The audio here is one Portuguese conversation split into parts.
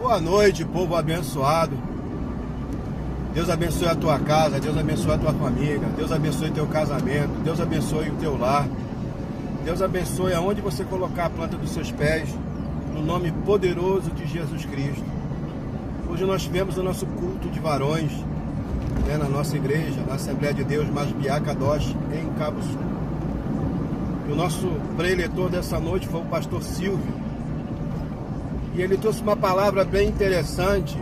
Boa noite, povo abençoado. Deus abençoe a tua casa, Deus abençoe a tua família, Deus abençoe teu casamento, Deus abençoe o teu lar. Deus abençoe aonde você colocar a planta dos seus pés, no nome poderoso de Jesus Cristo. Hoje nós tivemos o nosso culto de varões, na nossa igreja, na Assembleia de Deus Masbiá Kadosh, em Cabo Sul. E o nosso preletor dessa noite foi o pastor Silvio. E ele trouxe uma palavra bem interessante.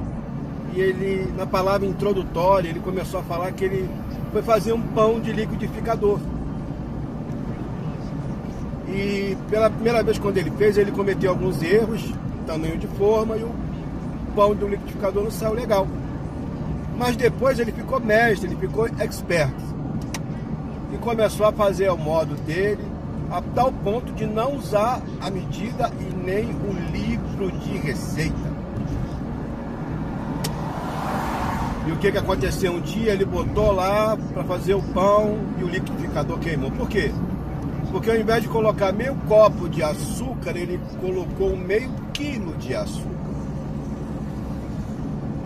E ele, na palavra introdutória, ele começou a falar que ele foi fazer um pão de liquidificador. E pela primeira vez quando ele fez, ele cometeu alguns erros, tamanho de forma, e o pão do liquidificador não saiu legal. Mas depois ele ficou mestre, ele ficou expert. E começou a fazer ao modo dele, a tal ponto de não usar a medida e nem o livro de receita. E o que aconteceu? Um dia ele botou lá para fazer o pão e o liquidificador queimou. Por quê? Porque ao invés de colocar meio copo de açúcar, ele colocou meio quilo de açúcar.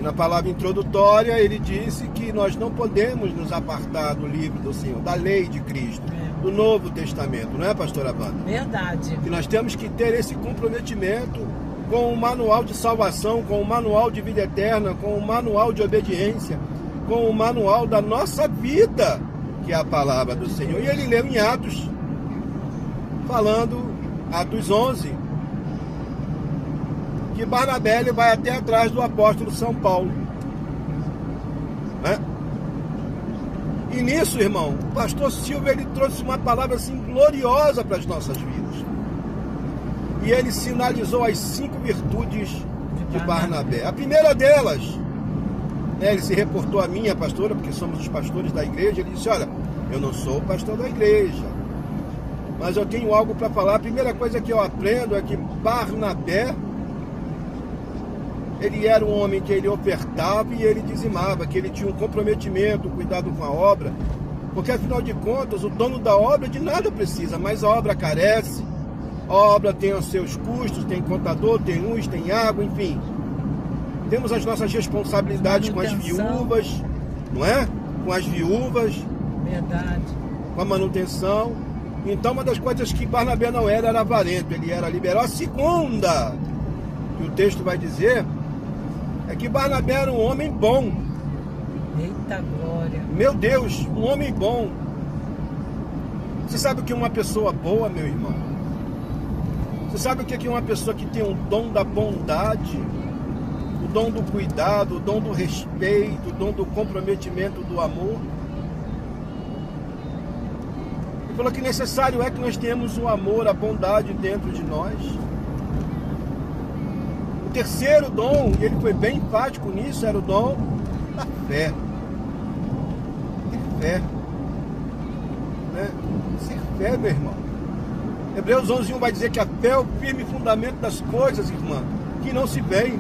E na palavra introdutória ele disse que nós não podemos nos apartar do livro do Senhor, da lei de Cristo, do Novo Testamento, não é, pastora Wanda? Verdade. Que nós temos que ter esse comprometimento com o manual de salvação, com o manual de vida eterna, com o manual de obediência, com o manual da nossa vida, que é a palavra do Senhor. E ele leu em Atos, falando, Atos 11, que Barnabé ele vai até atrás do apóstolo São Paulo. Né? E nisso, irmão, o pastor Silvio ele trouxe uma palavra assim gloriosa para as nossas vidas. E ele sinalizou as 5 virtudes de Barnabé. A primeira delas, ele se reportou a mim, a pastora, porque somos os pastores da igreja. Ele disse: olha, eu não sou o pastor da igreja, mas eu tenho algo para falar. A primeira coisa que eu aprendo é que Barnabé, ele era um homem que ele ofertava e ele dizimava, que ele tinha um comprometimento, cuidado com a obra, porque afinal de contas o dono da obra de nada precisa, mas a obra carece, a obra tem os seus custos, tem contador, tem luz, tem água, enfim. Temos as nossas responsabilidades com as viúvas, não é? Com as viúvas. Verdade. Com a manutenção. Então uma das coisas que Barnabé não era avarento, ele era liberal. A segunda, que o texto vai dizer, é que Barnabé era um homem bom. Eita glória. Meu Deus, um homem bom. Você sabe o que é uma pessoa boa, meu irmão? Você sabe o que é uma pessoa que tem o dom da bondade, o dom do cuidado, o dom do respeito, o dom do comprometimento, do amor? Ele falou que necessário é que nós tenhamos o amor, a bondade dentro de nós. O terceiro dom, e ele foi bem enfático nisso, era o dom da fé. De fé. Né? Ser fé, meu irmão. Hebreus 11:1 vai dizer que a fé é o firme fundamento das coisas, irmã, que não se veem,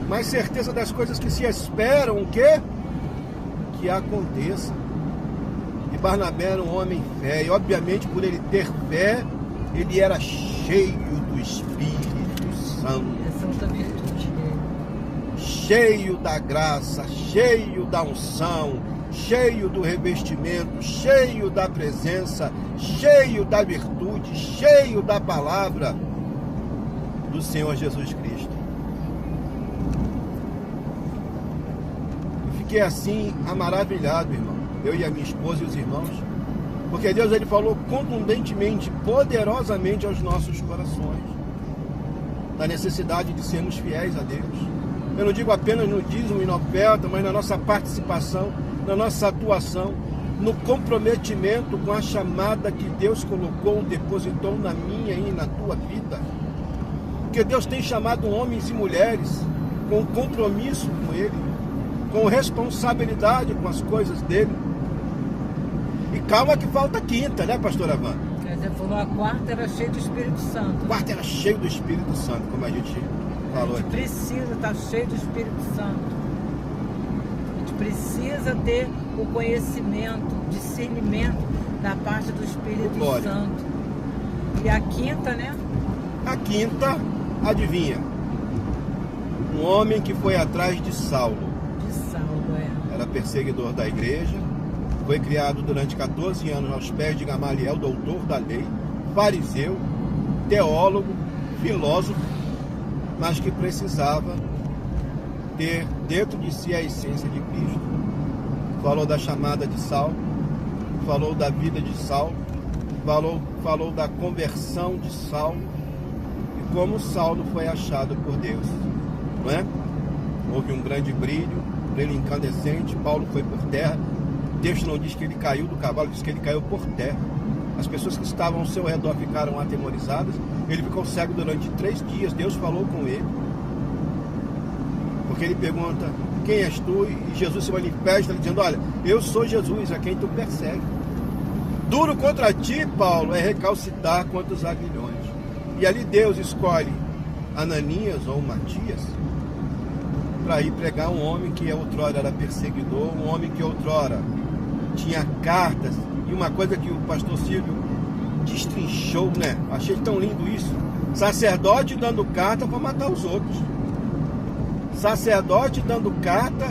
mas certeza das coisas que se esperam, o quê? Que aconteça. E Barnabé era um homem fé, e obviamente por ele ter fé, ele era cheio do Espírito Santo. Essa é outra virtude dele. Cheio da graça, cheio da unção, cheio do revestimento, cheio da presença, cheio da virtude, cheio da palavra do Senhor Jesus Cristo. Eu fiquei assim, maravilhado, irmão, eu e a minha esposa e os irmãos, porque Deus ele falou contundentemente, poderosamente aos nossos corações, da necessidade de sermos fiéis a Deus. Eu não digo apenas no dízimo e na oferta, mas na nossa participação, na nossa atuação, no comprometimento com a chamada que Deus colocou, depositou na minha e na tua vida. Porque Deus tem chamado homens e mulheres com compromisso com Ele, com responsabilidade com as coisas dEle. E calma que falta a quinta, né, pastora Wanda? Você falou, a quarta era cheia do Espírito Santo. A quarta era cheia do Espírito Santo, como a gente falou aqui. A gente precisa estar cheio do Espírito Santo. A gente precisa ter o conhecimento, o discernimento da parte do Espírito Santo. E a quinta, né? A quinta, adivinha? Um homem que foi atrás de Saulo. De Saulo, é. Era perseguidor da igreja. Foi criado durante 14 anos aos pés de Gamaliel, doutor da lei, fariseu, teólogo, filósofo, mas que precisava ter dentro de si a essência de Cristo. Falou da chamada de Saulo, falou da vida de Saulo, falou da conversão de Saulo e como Saulo foi achado por Deus, não é? Houve um grande brilho incandescente, Paulo foi por terra. O texto não diz que ele caiu do cavalo, diz que ele caiu por terra. As pessoas que estavam ao seu redor ficaram atemorizadas. Ele ficou cego durante 3 dias. Deus falou com ele, porque ele pergunta: quem és tu? E Jesus se manifesta dizendo: olha, eu sou Jesus, a quem tu persegue. Duro contra ti, Paulo, é recalcitar contra os aguilhões. E ali Deus escolhe Ananias ou Matias para ir pregar um homem que outrora era perseguidor, um homem que outrora tinha cartas. E uma coisa que o pastor Silvio destrinchou, né? Achei tão lindo isso. Sacerdote dando carta para matar os outros. Sacerdote dando carta,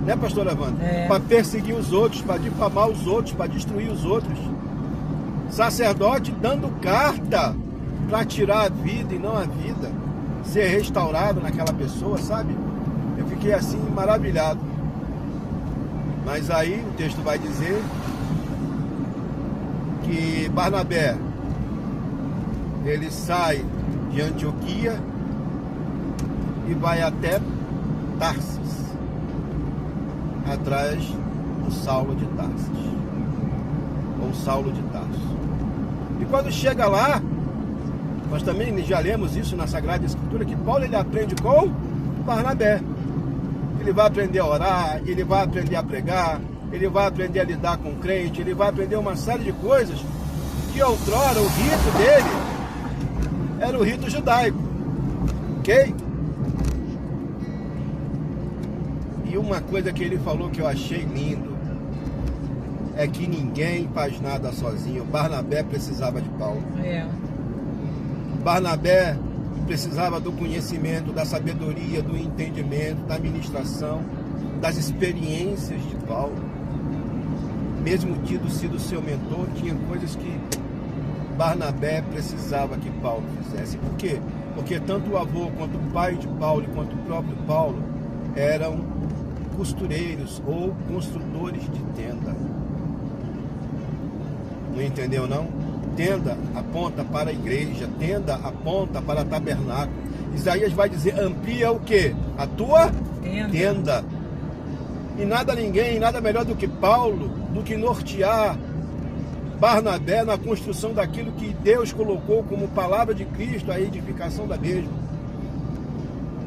né, pastor Evandro? Para perseguir os outros, para difamar os outros, para destruir os outros. Sacerdote dando carta para tirar a vida e não a vida, ser restaurado naquela pessoa, sabe? Eu fiquei assim maravilhado. Mas aí o texto vai dizer que Barnabé, ele sai de Antioquia e vai até Tarsis, atrás do Saulo de Tarsis, ou Saulo de Tarso. E quando chega lá, nós também já lemos isso na Sagrada Escritura, que Paulo ele aprende com Barnabé. Ele vai aprender a orar, ele vai aprender a pregar, ele vai aprender a lidar com o crente, ele vai aprender uma série de coisas que outrora o rito dele era o rito judaico, ok? E uma coisa que ele falou que eu achei lindo é que ninguém faz nada sozinho. Barnabé precisava de Paulo. Barnabé precisava do conhecimento, da sabedoria, do entendimento, da administração, das experiências de Paulo. Mesmo tido sido seu mentor, tinha coisas que Barnabé precisava que Paulo fizesse. Por quê? Porque tanto o avô, quanto o pai de Paulo, quanto o próprio Paulo eram costureiros ou construtores de tenda. Não entendeu, não? Tenda aponta para a igreja, tenda aponta para tabernáculo. Isaías vai dizer: amplia o quê? A tua tenda. E nada ninguém, nada melhor do que Paulo, do que nortear Barnabé na construção daquilo que Deus colocou como palavra de Cristo, a edificação da mesma.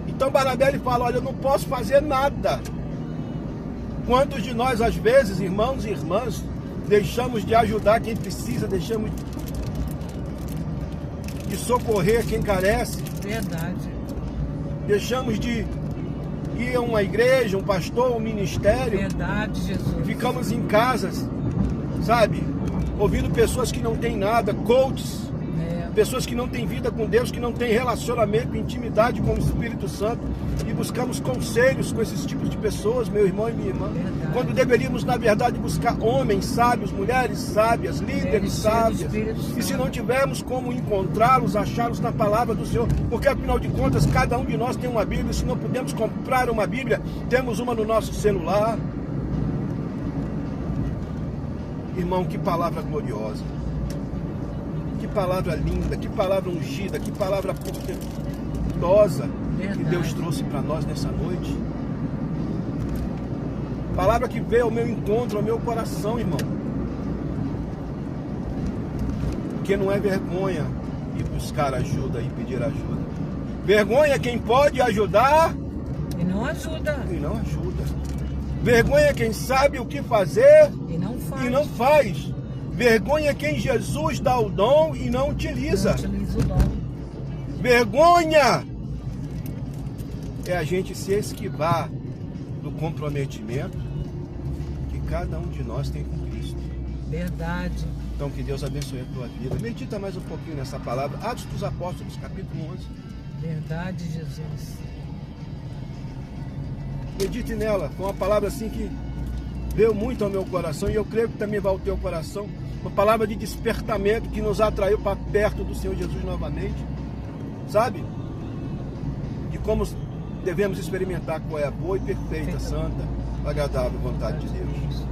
Então Barnabé ele fala: olha, eu não posso fazer nada. Quantos de nós, às vezes, irmãos e irmãs, deixamos de ajudar quem precisa, deixamos de socorrer quem carece. Verdade. Deixamos de ir a uma igreja, um pastor, um ministério. Verdade, Jesus. Ficamos em casas, sabe? Ouvindo pessoas que não têm nada, coaches, pessoas que não têm vida com Deus, que não têm relacionamento, intimidade com o Espírito Santo, e buscamos conselhos com esses tipos de pessoas, meu irmão e minha irmã. Verdade. Quando deveríamos, na verdade, buscar homens sábios, mulheres sábias, líderes sábios. E se não tivermos como encontrá-los, achá-los na palavra do Senhor, porque afinal de contas, cada um de nós tem uma Bíblia. Se não pudermos comprar uma Bíblia, temos uma no nosso celular. Irmão, que palavra gloriosa, que palavra linda, que palavra ungida, que palavra portentosa que Deus trouxe para nós nessa noite. Palavra que veio ao meu encontro, ao meu coração, irmão. Porque não é vergonha ir buscar ajuda e pedir ajuda. Vergonha quem pode ajudar e não ajuda. E não ajuda. Vergonha quem sabe o que fazer e não faz. E não faz. Vergonha quem Jesus dá o dom e não utiliza. Não utiliza o dom. Vergonha é a gente se esquivar do comprometimento que cada um de nós tem com Cristo. Verdade. Então que Deus abençoe a tua vida. Medita mais um pouquinho nessa palavra. Atos dos Apóstolos, capítulo 11. Verdade, Jesus. Medite nela. Foi uma palavra assim que veio muito ao meu coração e eu creio que também vai ao teu coração. Uma palavra de despertamento que nos atraiu para perto do Senhor Jesus novamente. Sabe? De como devemos experimentar qual é a boa e perfeita, santa, agradável vontade de Deus.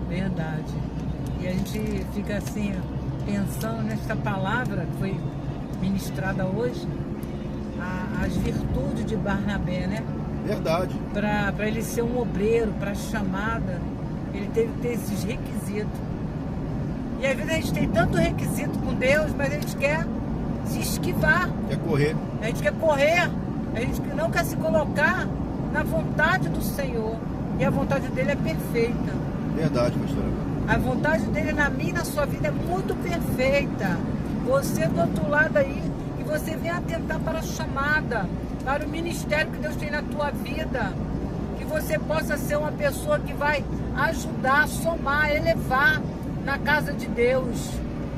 Verdade. E a gente fica assim, pensando nessa palavra que foi ministrada hoje, as virtudes de Barnabé, né? Verdade. Para ele ser um obreiro, para a chamada, ele teve que ter esses requisitos. E às vezes a gente tem tanto requisito com Deus, mas a gente quer se esquivar. Quer correr. A gente quer correr. A gente não quer se colocar na vontade do Senhor. E a vontade dele é perfeita. Verdade, pastora. A vontade dele na minha e na sua vida é muito perfeita. Você do outro lado aí, que você venha atentar para a chamada, para o ministério que Deus tem na tua vida. Que você possa ser uma pessoa que vai ajudar, somar, elevar na casa de Deus.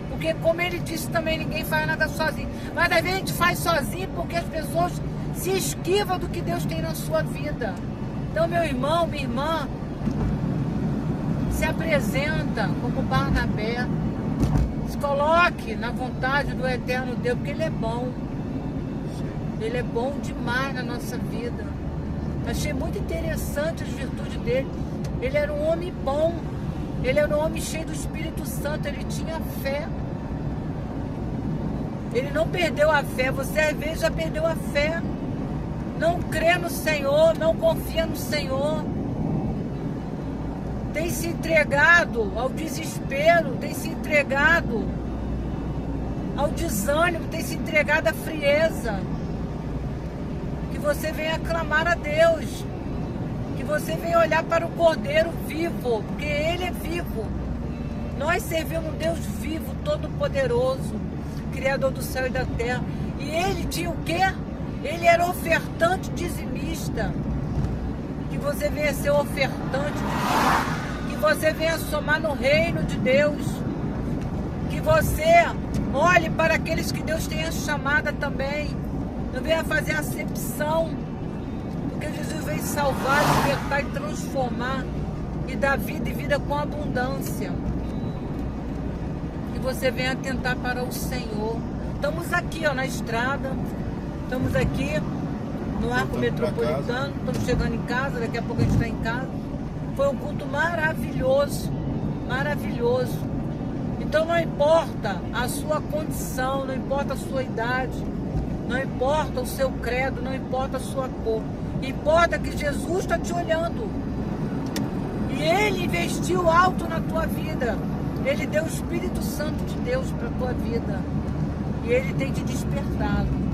Porque como ele disse também, ninguém faz nada sozinho. Mas às vezes a gente faz sozinho porque as pessoas se esquivam do que Deus tem na sua vida. Então, meu irmão, minha irmã, se apresenta como Barnabé. Se coloque na vontade do eterno Deus, porque Ele é bom. Ele é bom demais na nossa vida. Achei muito interessante as virtudes dele. Ele era um homem bom. Ele era um homem cheio do Espírito Santo. Ele tinha fé. Ele não perdeu a fé. Você às vezes já perdeu a fé. Não crê no Senhor, não confia no Senhor. Tem se entregado ao desespero, tem se entregado ao desânimo, tem se entregado à frieza. Que você venha clamar a Deus. Que você venha olhar para o Cordeiro vivo, porque Ele é vivo. Nós servimos um Deus vivo, todo-poderoso, Criador do céu e da terra. E Ele tinha o quê? Ele era ofertante dizimista. Que você venha ser ofertante, que você venha somar no reino de Deus. Que você olhe para aqueles que Deus tenha chamado também. Não venha fazer acepção. Porque Jesus veio salvar, libertar e transformar. E dar vida e vida com abundância. Que você venha atentar para o Senhor. Estamos aqui na estrada. Estamos aqui no Arco Metropolitano, estamos chegando em casa, daqui a pouco a gente está em casa. Foi um culto maravilhoso, maravilhoso. Então não importa a sua condição, não importa a sua idade, não importa o seu credo, não importa a sua cor. Importa que Jesus está te olhando. E Ele investiu alto na tua vida. Ele deu o Espírito Santo de Deus para a tua vida. E Ele tem te despertado.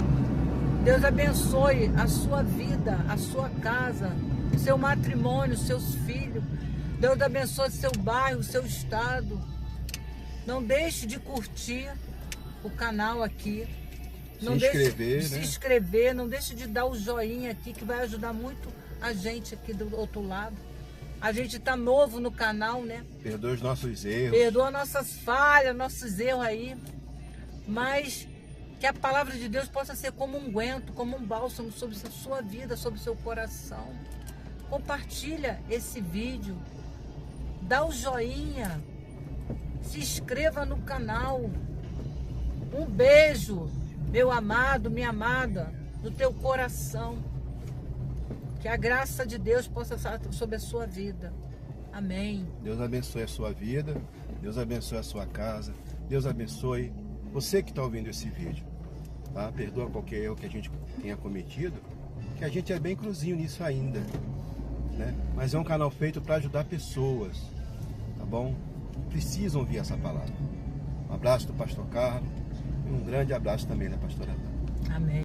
Deus abençoe a sua vida, a sua casa, o seu matrimônio, os seus filhos. Deus abençoe seu bairro, o seu estado. Não deixe de curtir o canal aqui. Não deixe de se inscrever, não deixe de dar o joinha aqui, que vai ajudar muito a gente aqui do outro lado. A gente está novo no canal, né? Perdoa os nossos erros. Perdoa nossas falhas, nossos erros aí. Mas que a palavra de Deus possa ser como um unguento, como um bálsamo sobre a sua vida, sobre o seu coração. Compartilha esse vídeo. Dá o joinha. Se inscreva no canal. Um beijo, meu amado, minha amada, no teu coração. Que a graça de Deus possa estar sobre a sua vida. Amém. Deus abençoe a sua vida. Deus abençoe a sua casa. Deus abençoe você que está ouvindo esse vídeo. Tá? Perdoa qualquer erro que a gente tenha cometido, que a gente é bem cruzinho nisso ainda, né? Mas é um canal feito para ajudar pessoas, tá bom? Precisam ouvir essa palavra. Um abraço do pastor Carlos e um grande abraço também da pastora Ana. Amém.